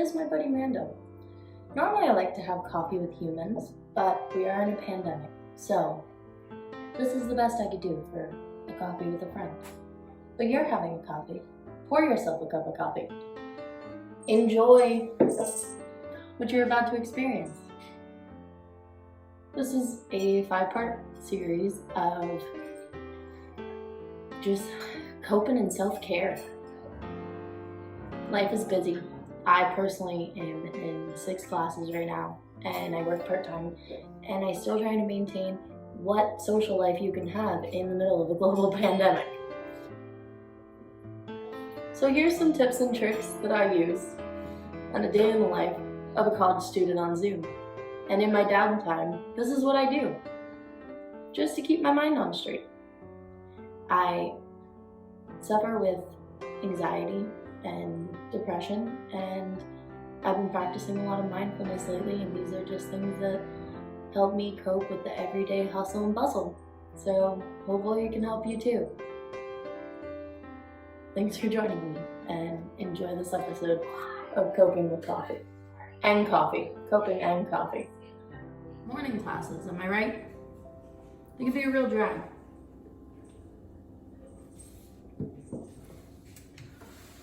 is my buddy Mando. Normally I like to have coffee with humans, but we are in a pandemic, so this is the best I could do for a coffee with a friend. But you're having a coffee. Pour yourself a cup of coffee. Enjoy what you're about to experience. This is a 5-part series of just coping and self-care. Life is busy. I personally am in 6 classes right now, and I work part-time, and I still trying to maintain what social life you can have in the middle of a global pandemic. So here's some tips and tricks that I use on a day in the life of a college student on Zoom. And in my downtime, this is what I do, just to keep my mind on straight. I suffer with anxiety and depression, and I've been practicing a lot of mindfulness lately, and these are just things that help me cope with the everyday hustle and bustle. So hopefully it can help you too. Thanks for joining me, and enjoy this episode of Coping with Coffee. And coffee. Coping and coffee. Morning classes, am I right? They can be a real drag.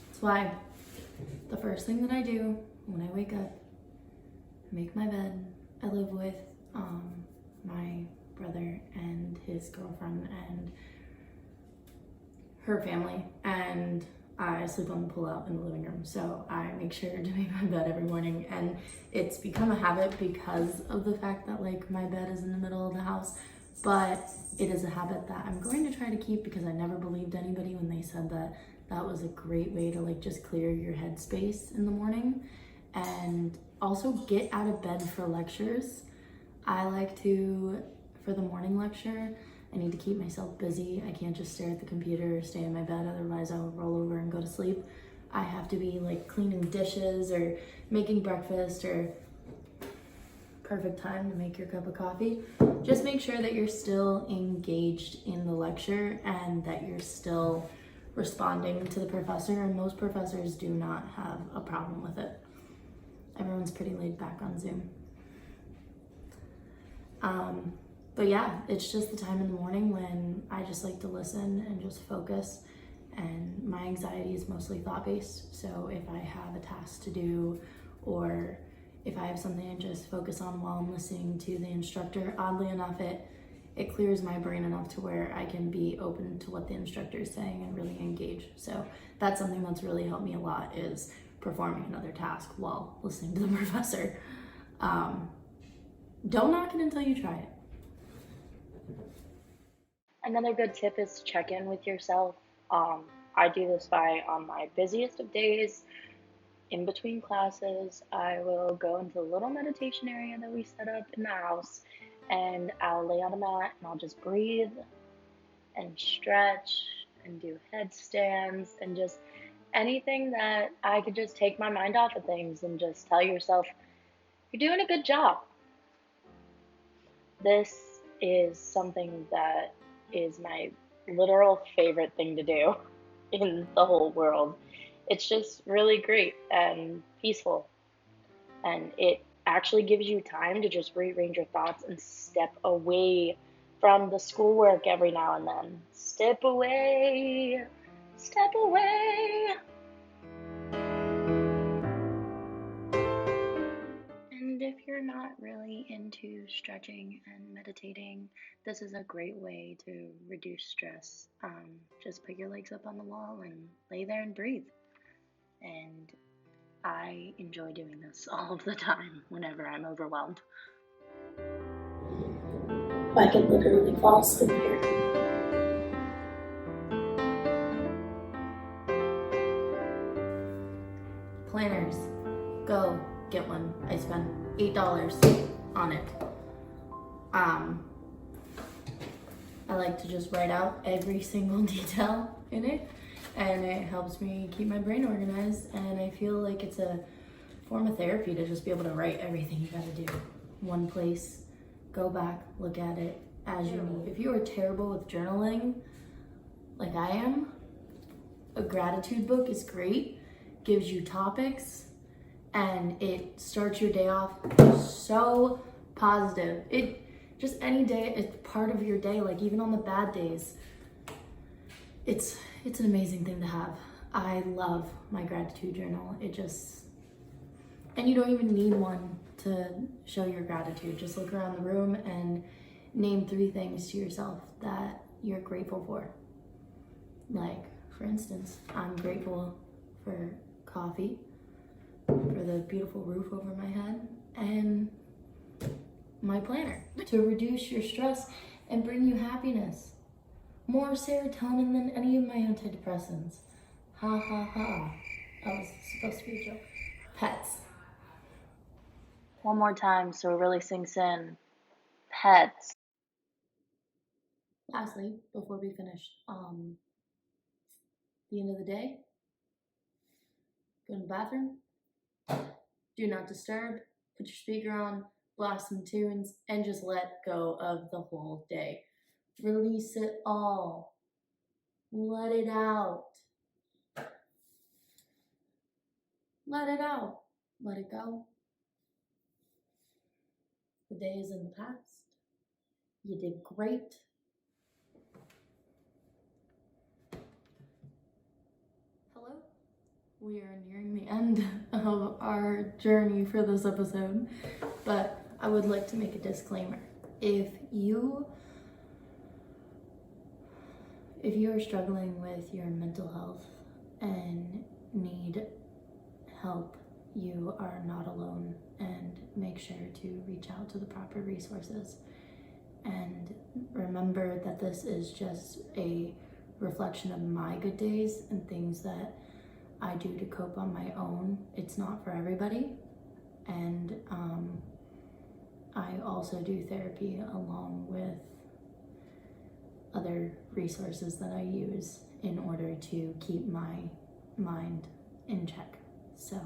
That's why the first thing that I do when I wake up, make my bed. I live with my brother and his girlfriend and her family, and I sleep on the pull-out in the living room, so I make sure to make my bed every morning, and it's become a habit because of the fact that like my bed is in the middle of the house, but it is a habit that I'm going to try to keep because I never believed anybody when they said that that was a great way to like just clear your headspace in the morning. And also get out of bed for lectures. I like to, for the morning lecture, I need to keep myself busy. I can't just stare at the computer or stay in my bed, otherwise I'll roll over and go to sleep. I have to be like cleaning dishes or making breakfast, or perfect time to make your cup of coffee. Just make sure that you're still engaged in the lecture and that you're still responding to the professor, and most professors do not have a problem with it. Everyone's pretty laid back on Zoom. But yeah, it's just the time in the morning when I just like to listen and just focus, and my anxiety is mostly thought-based. So if I have a task to do, or if I have something to just focus on while I'm listening to the instructor, oddly enough, it clears my brain enough to where I can be open to what the instructor is saying and really engage. So that's something that's really helped me a lot, is performing another task while listening to the professor. Don't knock it until you try it. Another good tip is to check in with yourself. I do this on my busiest of days, in between classes, I will go into the little meditation area that we set up in the house, and I'll lay on a mat and I'll just breathe and stretch and do headstands and just anything that I could just take my mind off of things and just tell yourself, you're doing a good job. This is something that is my literal favorite thing to do in the whole world. It's just really great and peaceful, and it actually gives you time to just rearrange your thoughts and step away from the schoolwork every now and then. Step away, step away. And if you're not really into stretching and meditating, this is a great way to reduce stress. Just put your legs up on the wall and lay there and breathe. And I enjoy doing this all of the time whenever I'm overwhelmed. I could literally fall asleep here. Planners, go get one. I spent $8 on it. I like to just write out every single detail in it, and it helps me keep my brain organized, and I feel like it's a form of therapy to just be able to write everything you gotta do. One place, go back, look at it as you need. If you are terrible with journaling, like I am, a gratitude book is great, gives you topics, and it starts your day off so positive. It just any day, it's part of your day, like even on the bad days. It's an amazing thing to have. I love my gratitude journal. And you don't even need one to show your gratitude. Just look around the room and name 3 things to yourself that you're grateful for. Like, for instance, I'm grateful for coffee, for the beautiful roof over my head, and my planner to reduce your stress and bring you happiness. More serotonin than any of my antidepressants. Ha ha ha. That was supposed to be a joke. Pets. One more time so it really sinks in. Pets. Lastly, before we finish, the end of the day, go to the bathroom, do not disturb, put your speaker on, blast some tunes, and just let go of the whole day. Release it all. Let it out. Let it out. Let it go. The day is in the past. You did great. Hello? We are nearing the end of our journey for this episode, but I would like to make a disclaimer. If you are struggling with your mental health and need help, you are not alone, and make sure to reach out to the proper resources. And remember that this is just a reflection of my good days and things that I do to cope on my own. It's not for everybody. And I also do therapy along with other resources that I use in order to keep my mind in check. So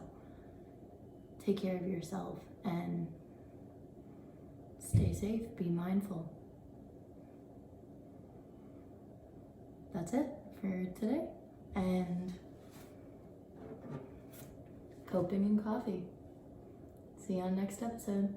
take care of yourself and stay safe, be mindful. That's it for today. And coping and coffee. See you on next episode.